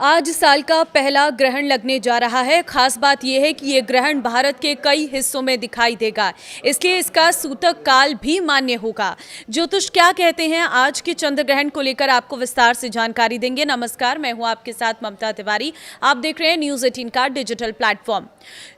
आज साल का पहला ग्रहण लगने जा रहा है। खास बात यह है कि ये ग्रहण भारत के कई हिस्सों में दिखाई देगा, इसलिए इसका सूतक काल भी मान्य होगा। ज्योतिष क्या कहते हैं, आज के चंद्र ग्रहण को लेकर आपको विस्तार से जानकारी देंगे। नमस्कार, मैं हूं आपके साथ ममता तिवारी। आप देख रहे हैं न्यूज़ 18 का डिजिटल प्लेटफॉर्म।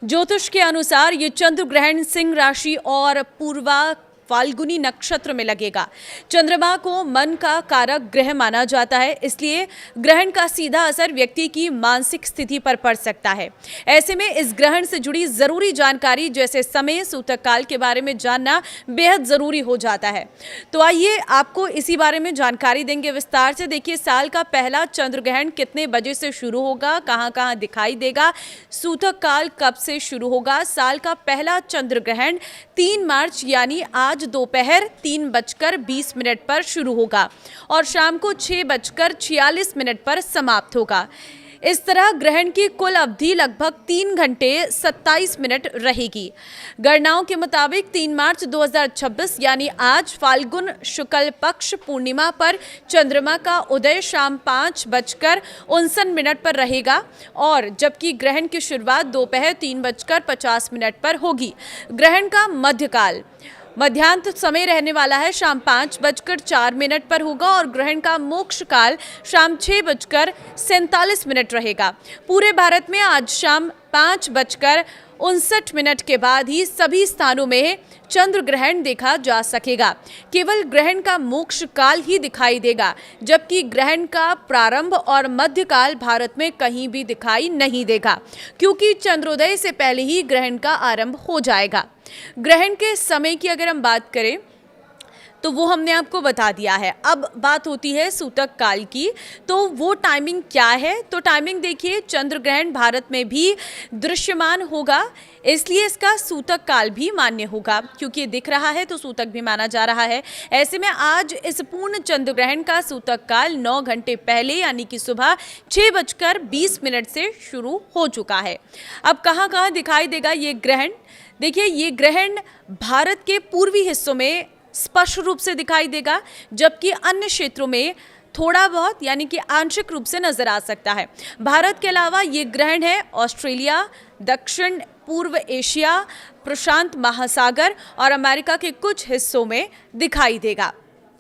ज्योतिष के अनुसार ये चंद्र ग्रहण सिंह राशि और पूर्वा फाल्गुनी नक्षत्र में लगेगा। चंद्रमा को मन का कारक ग्रह माना जाता है, इसलिए ग्रहण का सीधा असर व्यक्ति की मानसिक स्थिति पर पड़ सकता है। ऐसे में इस ग्रहण से जुड़ी जरूरी जानकारी जैसे समय, सूतक काल के बारे में जानना बेहद जरूरी हो जाता है। तो आइए आपको इसी बारे में जानकारी देंगे विस्तार से। देखिए, साल का पहला चंद्र ग्रहण कितने बजे से शुरू होगा, कहां कहां दिखाई देगा, सूतक काल कब से शुरू होगा। साल का पहला चंद्र ग्रहण 3 मार्च यानी आज दोपहर 3:20 पर शुरू होगा और शाम को 6:46 पर समाप्त होगा। इस तरह ग्रहण की कुल अवधि लगभग 3 घंटे 27 मिनट रहेगी। गणनाओं के मुताबिक 3 मार्च 2026 यानी आज फाल्गुन शुक्ल पक्ष पूर्णिमा पर चंद्रमा का उदय शाम 5:59 पर रहेगा और जबकि ग्रहण की शुरुआत दोपहर 3:50 पर होगी। ग्रहण का मध्यकाल मध्यांत समय रहने वाला है, शाम 5:04 पर होगा और ग्रहण का मोक्ष काल शाम 6:47 रहेगा। पूरे भारत में आज शाम 5:59 के बाद ही सभी स्थानों में चंद्र ग्रहण देखा जा सकेगा। केवल ग्रहण का मोक्ष काल ही दिखाई देगा, जबकि ग्रहण का प्रारंभ और मध्यकाल भारत में कहीं भी दिखाई नहीं देगा, क्योंकि चंद्रोदय से पहले ही ग्रहण का आरंभ हो जाएगा। ग्रहण के समय की अगर हम बात करें तो वो हमने आपको बता दिया है। अब बात होती है सूतक काल की, तो वो टाइमिंग क्या है। तो टाइमिंग देखिए, चंद्र ग्रहण भारत में भी दृश्यमान होगा, इसलिए इसका सूतक काल भी मान्य होगा, क्योंकि दिख रहा है तो सूतक भी माना जा रहा है। ऐसे में आज इस पूर्ण चंद्र ग्रहण का सूतक काल 9 घंटे पहले यानी कि सुबह 6:20 से शुरू हो चुका है। अब कहाँ कहाँ दिखाई देगा ये ग्रहण। देखिए, ये ग्रहण भारत के पूर्वी हिस्सों में स्पष्ट रूप से दिखाई देगा, जबकि अन्य क्षेत्रों में थोड़ा बहुत यानी कि आंशिक रूप से नजर आ सकता है। भारत के अलावा ये ग्रहण है ऑस्ट्रेलिया, दक्षिण पूर्व एशिया, प्रशांत महासागर और अमेरिका के कुछ हिस्सों में दिखाई देगा।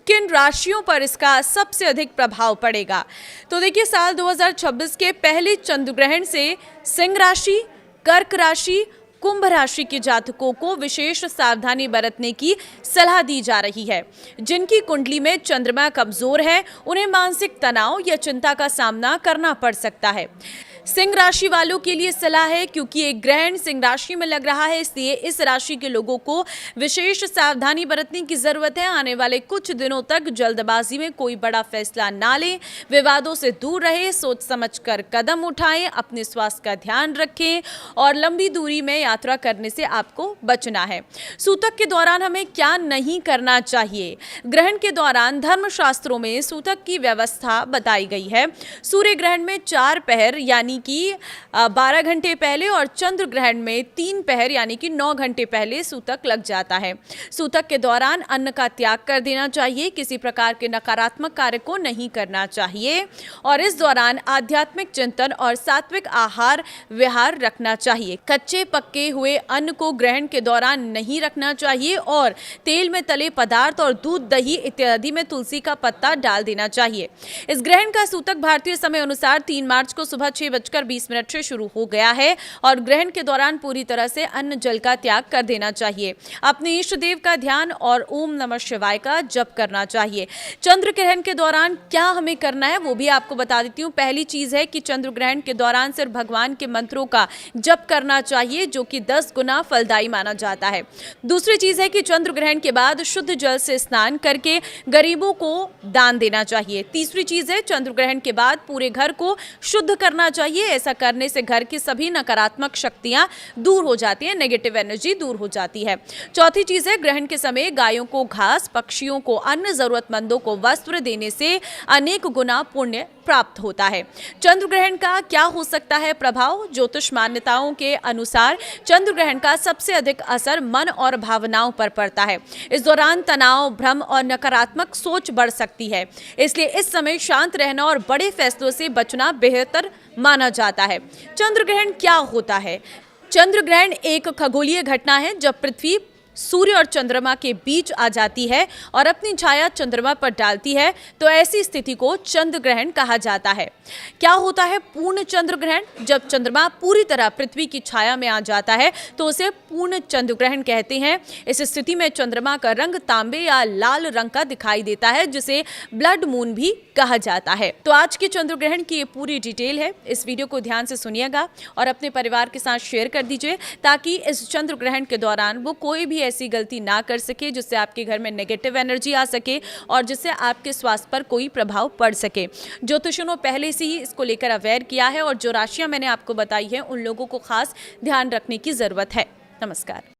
किन राशियों पर इसका सबसे अधिक प्रभाव पड़ेगा, तो देखिए, साल 2026 के पहले चंद्र ग्रहण से सिंह राशि, कर्क राशि, कुंभ राशि के जातकों को विशेष सावधानी बरतने की सलाह दी जा रही है। जिनकी कुंडली में चंद्रमा कमजोर है, उन्हें मानसिक तनाव या चिंता का सामना करना पड़ सकता है। सिंह राशि वालों के लिए सलाह है, क्योंकि एक ग्रहण सिंह राशि में लग रहा है, इसलिए इस राशि के लोगों को विशेष सावधानी बरतने की जरूरत है। आने वाले कुछ दिनों तक जल्दबाजी में कोई बड़ा फैसला ना लें, विवादों से दूर रहे, सोच समझकर कदम उठाएं, अपने स्वास्थ्य का ध्यान रखें और लंबी दूरी में यात्रा करने से आपको बचना है। सूतक के दौरान हमें क्या नहीं करना चाहिए। ग्रहण के दौरान धर्मशास्त्रों में सूतक की व्यवस्था बताई गई है। सूर्य ग्रहण में 4 पहर यानी कि 12 घंटे पहले और चंद्र ग्रहण में 3 पहर यानी कि 9 घंटे पहले सूतक लग जाता है। सूतक के दौरान अन्न का त्याग कर देना चाहिए, किसी प्रकार के नकारात्मक कार्य को नहीं करना चाहिए और इस दौरान आध्यात्मिक चिंतन और सात्विक आहार विहार रखना चाहिए। कच्चे पक्के हुए अन्न को ग्रहण के दौरान नहीं रखना चाहिए और तेल में तले पदार्थ और दूध, दही इत्यादि में तुलसी का पत्ता डाल देना चाहिए। इस ग्रहण का सूतक भारतीय समय अनुसार 3 मार्च को सुबह 6:20 से शुरू हो गया है और ग्रहण के दौरान पूरी तरह से अन्न जल का त्याग कर देना चाहिए। अपने इष्ट देव का ध्यान और ओम नमः शिवाय का जप करना चाहिए। चंद्र ग्रहण के दौरान क्या हमें करना है वो भी आपको बता देती हूँ। पहली चीज है कि चंद्र ग्रहण के दौरान सिर्फ भगवान के मंत्रों का जप करना चाहिए, जो कि 10 गुना फलदायी माना जाता है। दूसरी चीज है कि चंद्र ग्रहण के बाद शुद्ध जल से स्नान करके गरीबों को दान देना चाहिए। तीसरी चीज है, चंद्र ग्रहण के बाद पूरे घर को शुद्ध करना चाहिए चाहिए। ऐसा करने से घर की सभी नकारात्मक शक्तियां दूर हो जाती है, नेगेटिव एनर्जी दूर हो जाती है। चौथी चीज है, ग्रहण के समय गायों को घास, पक्षियों को अन्न, जरूरतमंदों को वस्त्र देने से अनेक गुना पुण्य प्राप्त होता है। चंद्र ग्रहण का क्या हो सकता है प्रभाव? ज्योतिष मान्यताओं के अनुसार चंद्र ग्रहण का सबसे अधिक असर मन और भावनाओं पर पड़ता है। इस दौरान तनाव, भ्रम और नकारात्मक सोच बढ़ सकती है। इसलिए इस समय शांत रहना और बड़े फैसलों से बचना बेहतर माना जाता है। चंद्र ग्रहण क्या होता है? चंद्र ग्रहण एक खगोलीय घटना है जब पृथ्वी सूर्य और चंद्रमा के बीच आ जाती है और अपनी छाया चंद्रमा पर डालती है, तो ऐसी स्थिति को चंद्र ग्रहण कहा जाता है। क्या होता है पूर्ण चंद्र ग्रहण? जब चंद्रमा पूरी तरह पृथ्वी की छाया में आ जाता है तो उसे पूर्ण चंद्र ग्रहण कहते हैं। इस स्थिति में चंद्रमा का रंग तांबे या लाल रंग का दिखाई देता है, जिसे ब्लड मून भी कहा जाता है। तो आज के चंद्र ग्रहण की ये पूरी डिटेल है। इस वीडियो को ध्यान से सुनिएगा और अपने परिवार के साथ शेयर कर दीजिए, ताकि इस चंद्र ग्रहण के दौरान वो कोई भी ऐसी गलती ना कर सके जिससे आपके घर में नेगेटिव एनर्जी आ सके और जिससे आपके स्वास्थ्य पर कोई प्रभाव पड़ सके। ज्योतिषियों ने पहले से ही इसको लेकर अवेयर किया है और जो राशियां मैंने आपको बताई है उन लोगों को खास ध्यान रखने की जरूरत है। नमस्कार।